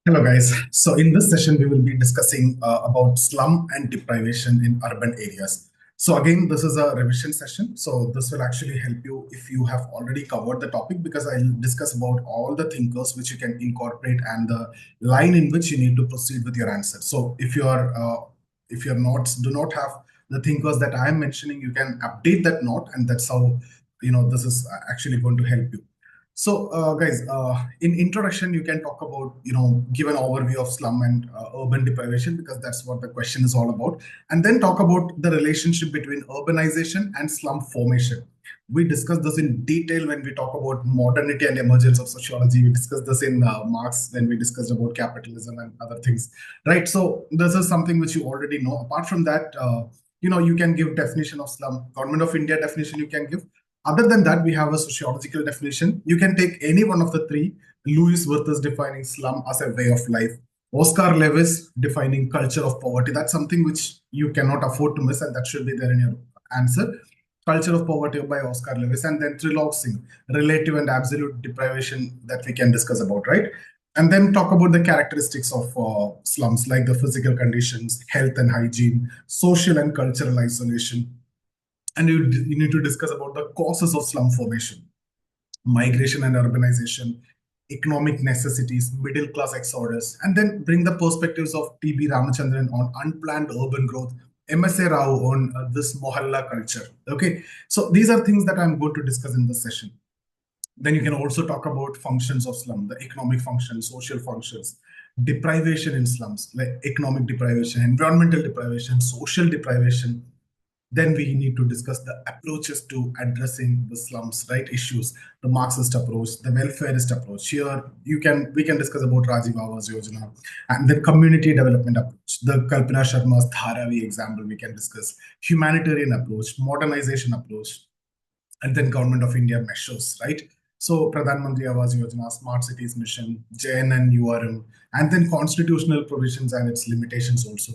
Hello, guys. So, in this session, we will be discussing about slum and deprivation in urban areas. So, again, this is a revision session. So, this will actually help you if you have already covered the topic because I'll discuss about all the thinkers which you can incorporate and the line in which you need to proceed with your answer. So, if you're not do not have the thinkers that I am mentioning, you can update that note, and that's how this is actually going to help you. So, guys, in introduction, you can talk about, give an overview of slum and urban deprivation because that's what the question is all about. And then talk about the relationship between urbanization and slum formation. We discussed this in detail when we talk about modernity and emergence of sociology. We discussed this in Marx when we discussed about capitalism and other things, right? So this is something which you already know. Apart from that, you can give definition of slum. Government of India definition you can give. Other than that, we have a sociological definition. You can take any one of the three. Louis Wirth is defining slum as a way of life. Oscar Lewis defining culture of poverty. That's something which you cannot afford to miss, and that should be there in your answer. Culture of Poverty by Oscar Lewis, and then triloxing, relative and absolute deprivation that we can discuss about, right? And then talk about the characteristics of slums, like the physical conditions, health and hygiene, social and cultural isolation, and you need to discuss about the causes of slum formation, migration and urbanization, economic necessities, middle class exodus, and then bring the perspectives of T.B. Ramachandran on unplanned urban growth, M.S.A. Rao on this Mohalla culture. Okay, so these are things that I'm going to discuss in this session. Then you can also talk about functions of slum, the economic functions, social functions, deprivation in slums, like economic deprivation, environmental deprivation, social deprivation. Then we need to discuss the approaches to addressing the slums, right? Issues, the Marxist approach, the welfareist approach. Here, we can discuss about Rajiv Awas Yojana, and then community development approach, the Kalpana Sharma's Dharavi example. We can discuss humanitarian approach, modernization approach, and then Government of India measures, right? So Pradhan Mantri Awas Yojana, Smart Cities Mission, JNN, URM, and then constitutional provisions and its limitations also.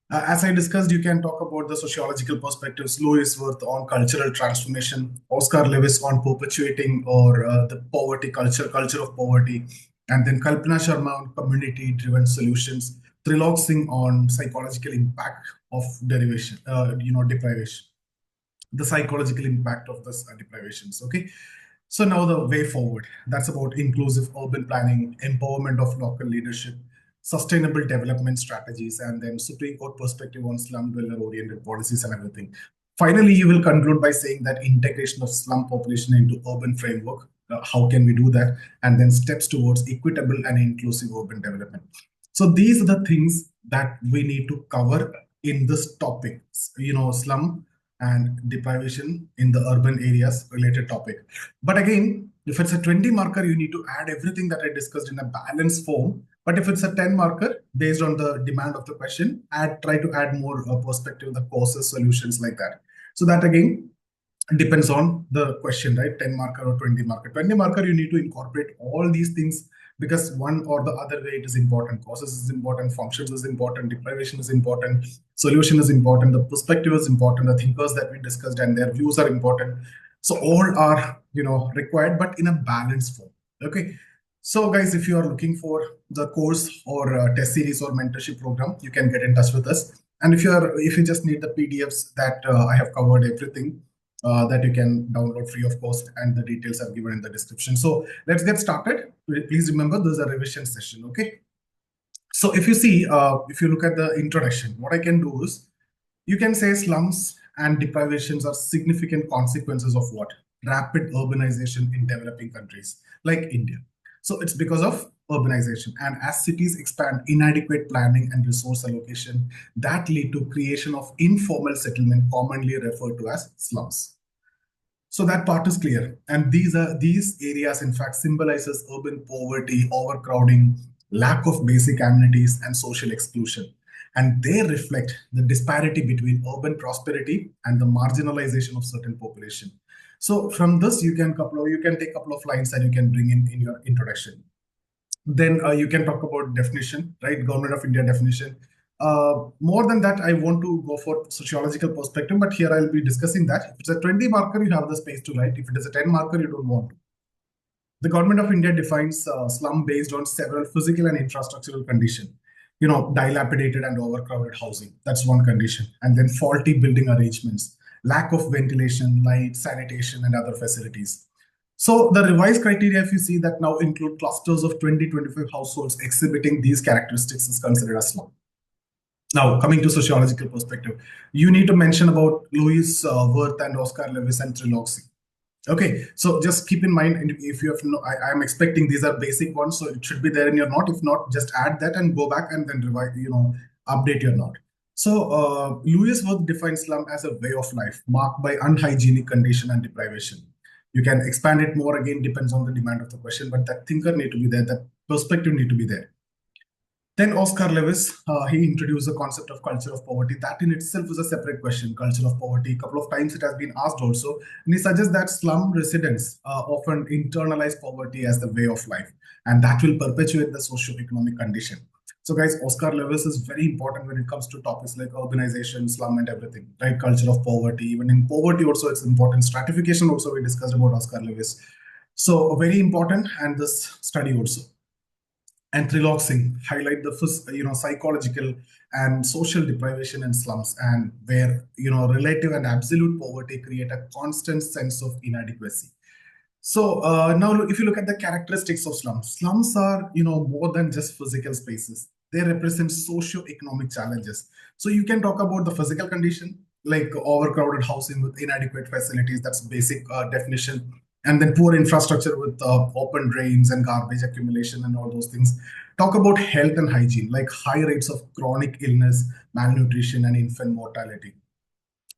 As I discussed, you can talk about the sociological perspectives, Louis Wirth on cultural transformation, Oscar Lewis on perpetuating or the poverty culture of poverty, and then Kalpana Sharma on community-driven solutions, Trilok Singh on psychological impact of deprivation, the psychological impact of this deprivations. Okay, so now the way forward. That's about inclusive urban planning, empowerment of local leadership, sustainable development strategies, and then Supreme Court perspective on slum dweller-oriented policies and everything. Finally, you will conclude by saying that integration of slum population into urban framework. How can we do that? And then steps towards equitable and inclusive urban development. So these are the things that we need to cover in this topic. Slum and deprivation in the urban areas related topic. But again, if it's a 20 marker, you need to add everything that I discussed in a balanced form. But if it's a 10 marker, based on the demand of the question, try to add more perspective, the causes, solutions like that. So that again depends on the question, right? 10 marker or 20 marker. 20 marker, you need to incorporate all these things because one or the other way it is important. Causes is important, functions is important, deprivation is important, solution is important, the perspective is important, the thinkers that we discussed and their views are important. So all are required, but in a balanced form. Okay. So guys, if you are looking for the course or test series or mentorship program, you can get in touch with us. And if you just need the PDFs that I have covered everything, that you can download free of cost, and the details are given in the description. So let's get started. Please remember, this is a revision session, okay? So if you see, if you look at the introduction, what I can do is, you can say slums and deprivations are significant consequences of what? Rapid urbanization in developing countries like India. So it's because of urbanization. And as cities expand, inadequate planning and resource allocation that lead to creation of informal settlement, commonly referred to as slums. So that part is clear. And these areas, in fact, symbolizes urban poverty, overcrowding, lack of basic amenities, and social exclusion. And they reflect the disparity between urban prosperity and the marginalization of certain population. So from this, you can take a couple of lines that you can bring in your introduction. Then you can talk about definition, right? Government of India definition. More than that, I want to go for sociological perspective, but here I'll be discussing that. If it's a 20 marker, you have the space to write. If it is a 10 marker, you don't want to. The government of India defines slum based on several physical and infrastructural conditions. Dilapidated and overcrowded housing. That's one condition. And then faulty building arrangements, lack of ventilation, light, sanitation, and other facilities. So the revised criteria, if you see that now include clusters of 20-25 households exhibiting these characteristics is considered as slum. Now, coming to sociological perspective, you need to mention about Louis Wirth and Oscar Lewis and Triloxy. Okay, so just keep in mind, and if you have no, I am expecting these are basic ones, so it should be there in your note. If not, just add that and go back and then revise, update your note. So Lewis Wirth defines slum as a way of life marked by unhygienic condition and deprivation. You can expand it more, again, depends on the demand of the question, but that thinker need to be there, that perspective need to be there. Then Oscar Lewis, he introduced the concept of culture of poverty. That in itself is a separate question, culture of poverty. A couple of times it has been asked also. And he suggests that slum residents often internalize poverty as the way of life. And that will perpetuate the socio-economic condition. So guys, Oscar Lewis is very important when it comes to topics like urbanization, slum and everything, right? Culture of poverty. Even in poverty also it's important. Stratification also we discussed about Oscar Lewis. So very important, and this study also. And Triloxing highlight the psychological and social deprivation in slums, and where relative and absolute poverty create a constant sense of inadequacy. So now if you look at the characteristics of slums are more than just physical spaces. They represent socio-economic challenges. So you can talk about the physical condition like overcrowded housing with inadequate facilities. That's basic definition. And then poor infrastructure with open drains and garbage accumulation and all those things. Talk about health and hygiene, like high rates of chronic illness, malnutrition, and infant mortality.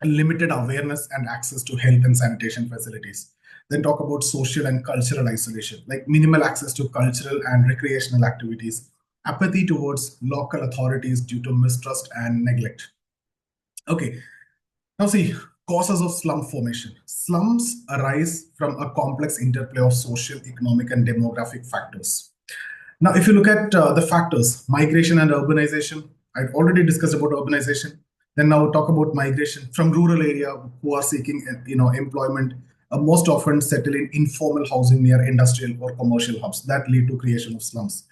Limited awareness and access to health and sanitation facilities. Then talk about social and cultural isolation, like minimal access to cultural and recreational activities, apathy towards local authorities due to mistrust and neglect. Okay, now see, causes of slum formation. Slums arise from a complex interplay of social, economic, and demographic factors. Now, if you look at the factors, migration and urbanization, I already discussed about urbanization. Then now talk about migration from rural area who are seeking employment, most often settle in informal housing near industrial or commercial hubs that lead to creation of slums.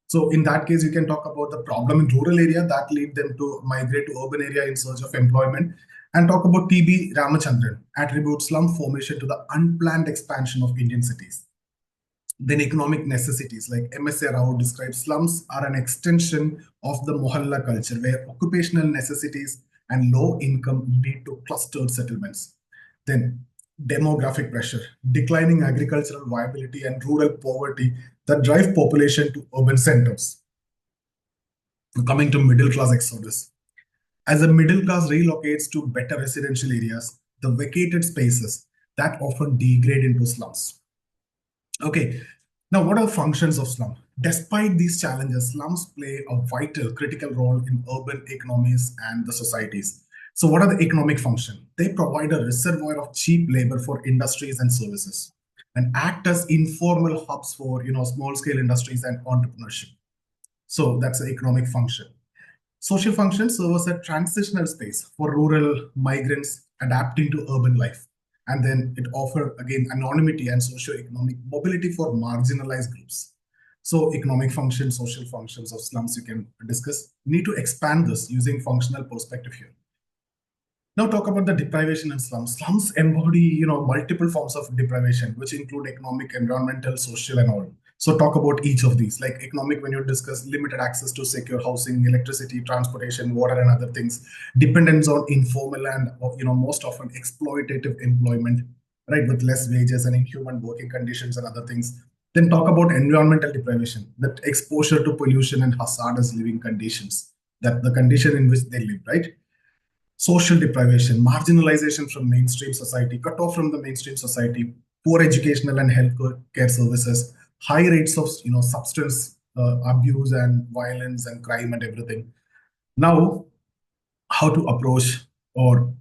So in that case, you can talk about the problem in rural area that lead them to migrate to urban area in search of employment, and talk about T.B. Ramachandran, attribute slum formation to the unplanned expansion of Indian cities. Then economic necessities, like M.S.A. Rao describes slums are an extension of the mohalla culture where occupational necessities and low income lead to clustered settlements. Then demographic pressure, declining agricultural viability and rural poverty that drive population to urban centers. Coming to middle class exodus. As the middle class relocates to better residential areas, the vacated spaces that often degrade into slums. Okay, now what are the functions of slum? Despite these challenges, slums play a vital, critical role in urban economies and the societies. So what are the economic functions? They provide a reservoir of cheap labor for industries and services, and act as informal hubs for small scale industries and entrepreneurship. So that's the economic function. Social functions serve as a transitional space for rural migrants adapting to urban life. And then it offers, again, anonymity and socio-economic mobility for marginalized groups. So economic functions, social functions of slums you can discuss. You need to expand this using functional perspective here. Now talk about the deprivation in slums. Slums embody, multiple forms of deprivation, which include economic, environmental, social, and all. So talk about each of these. Like economic, when you discuss limited access to secure housing, electricity, transportation, water, and other things. Dependence on informal and most often exploitative employment, right, with less wages and inhuman working conditions and other things. Then talk about environmental deprivation, that exposure to pollution and hazardous living conditions, that the condition in which they live, right? Social deprivation, marginalization from mainstream society, cut off from the mainstream society, poor educational and health care services, high rates of substance abuse and violence and crime and everything. Now, how to approach or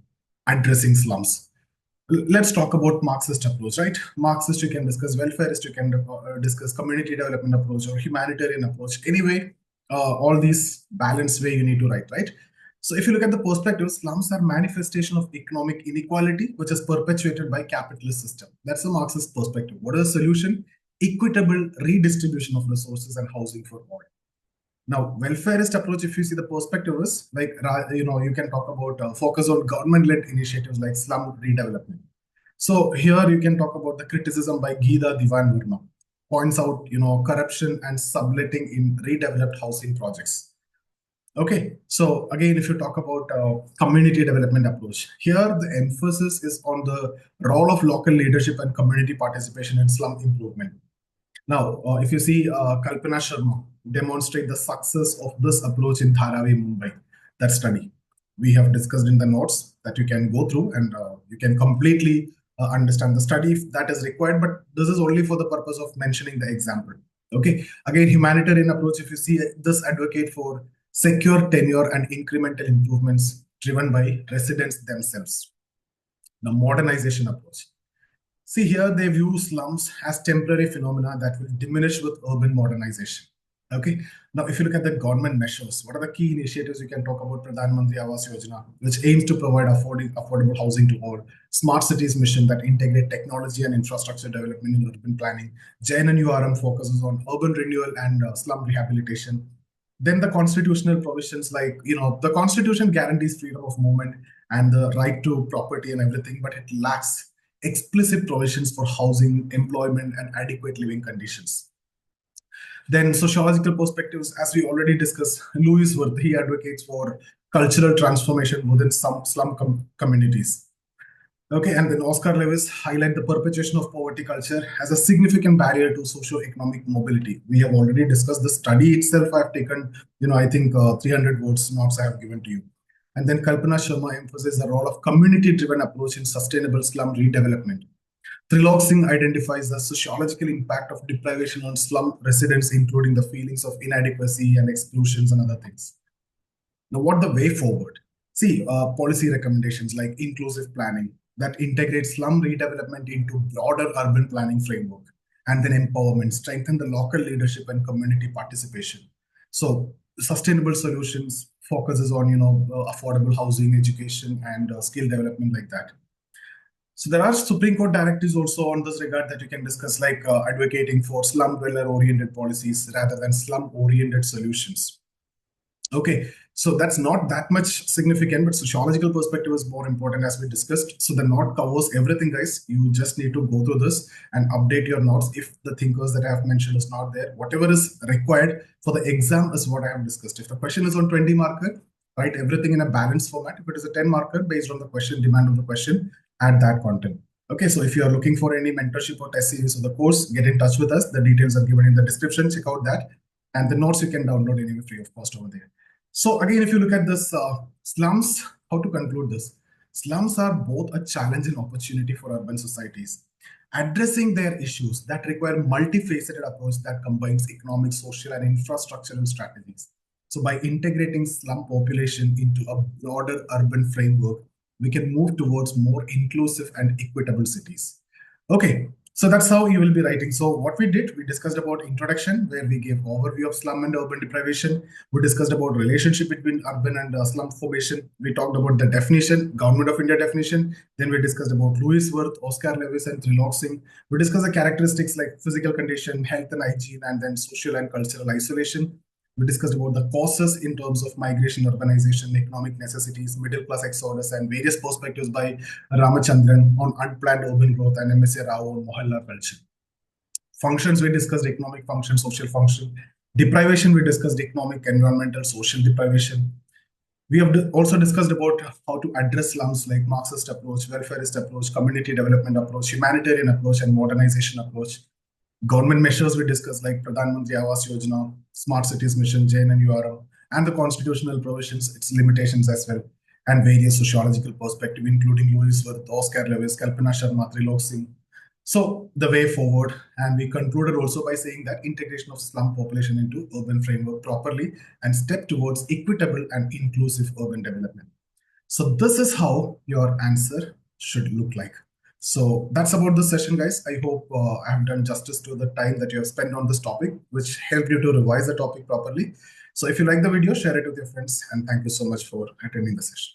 addressing slums? Let's talk about Marxist approach, right? Marxist, you can discuss welfareist, you can discuss community development approach or humanitarian approach. Anyway, all these balanced way you need to write, right? So if you look at the perspective, slums are manifestation of economic inequality, which is perpetuated by capitalist system. That's the Marxist perspective. What is the solution? equitable redistribution of resources and housing for all. Now, welfareist approach, if you see the perspective is like, you can talk about focus on government-led initiatives like slum redevelopment. So here you can talk about the criticism by Geeta Divan Verma, points out, corruption and subletting in redeveloped housing projects. Okay, so again, if you talk about community development approach, here the emphasis is on the role of local leadership and community participation in slum improvement. Now, if you see Kalpana Sharma demonstrate the success of this approach in Dharavi, Mumbai, that study we have discussed in the notes that you can go through, and you can completely understand the study if that is required, but this is only for the purpose of mentioning the example. Okay, again, humanitarian approach, if you see this advocate for secure tenure and incremental improvements driven by residents themselves. The modernization approach. See here, they view slums as temporary phenomena that will diminish with urban modernization. Okay. Now, if you look at the government measures, what are the key initiatives you can talk about? Pradhan Mantri Awas Yojana, which aims to provide affordable housing to all. Smart cities mission that integrate technology and infrastructure development in urban planning. JNNURM focuses on urban renewal and slum rehabilitation. Then the constitutional provisions, like, the constitution guarantees freedom of movement and the right to property and everything, but it lacks explicit provisions for housing, employment, and adequate living conditions. Then sociological perspectives, as we already discussed, Louis Wirth, he advocates for cultural transformation within some slum communities. Okay, and then Oscar Lewis highlight the perpetuation of poverty culture as a significant barrier to socio-economic mobility. We have already discussed the study itself. I've taken, I think 300 words notes I have given to you. And then Kalpana Sharma emphasizes the role of community-driven approach in sustainable slum redevelopment. Trilok Singh identifies the sociological impact of deprivation on slum residents, including the feelings of inadequacy and exclusions and other things. Now, what the way forward? See, policy recommendations like inclusive planning that integrates slum redevelopment into broader urban planning framework, and then empowerment, strengthen the local leadership and community participation. So sustainable solutions focuses on, affordable housing, education, and skill development like that. So there are Supreme Court directives also on this regard that you can discuss, like advocating for slum dweller-oriented policies rather than slum-oriented solutions. Okay, so that's not that much significant, but sociological perspective is more important as we discussed. So the note covers everything, guys. You just need to go through this and update your notes if the thinkers that I have mentioned is not there. Whatever is required for the exam is what I have discussed. If the question is on 20 marker, write everything in a balanced format. If it is a 10 marker, based on the question, demand of the question, add that content. Okay, so if you are looking for any mentorship or test series of the course, get in touch with us. The details are given in the description. Check out that. And the notes you can download anyway free of cost over there. So again, if you look at this slums, how to conclude this? Slums are both a challenge and opportunity for urban societies. Addressing their issues that require multifaceted approach that combines economic, social, and infrastructural strategies. So by integrating slum population into a broader urban framework, we can move towards more inclusive and equitable cities. Okay, so that's how you will be writing. So what we did, we discussed about introduction, where we gave overview of slum and urban deprivation. We discussed about relationship between urban and slum formation. We talked about the definition, Government of India definition. Then we discussed about Louis Wirth, Oscar Lewis, and Trilok Singh. We discussed the characteristics like physical condition, health and hygiene, and then social and cultural isolation. We discussed about the causes in terms of migration, urbanization, economic necessities, middle class exodus, and various perspectives by Ramachandran on unplanned urban growth and M.S.A. Rao on Mohalla culture. Functions, we discussed economic function, social function. Deprivation, we discussed economic, environmental, social deprivation. We have also discussed about how to address slums like Marxist approach, welfareist approach, community development approach, humanitarian approach, and modernization approach. Government measures we discussed like Pradhan Mantri Awas Yojana, Smart Cities Mission, JNNURM, and the constitutional provisions, its limitations as well, and various sociological perspective, including Louis Wirth, Oscar Lewis, Kalpana Sharma, Trilok Singh. So the way forward, and we concluded also by saying that integration of slum population into urban framework properly and step towards equitable and inclusive urban development. So this is how your answer should look like. So that's about this session, guys. I hope I have done justice to the time that you have spent on this topic, which helped you to revise the topic properly. So if you like the video, share it with your friends, and thank you so much for attending the session.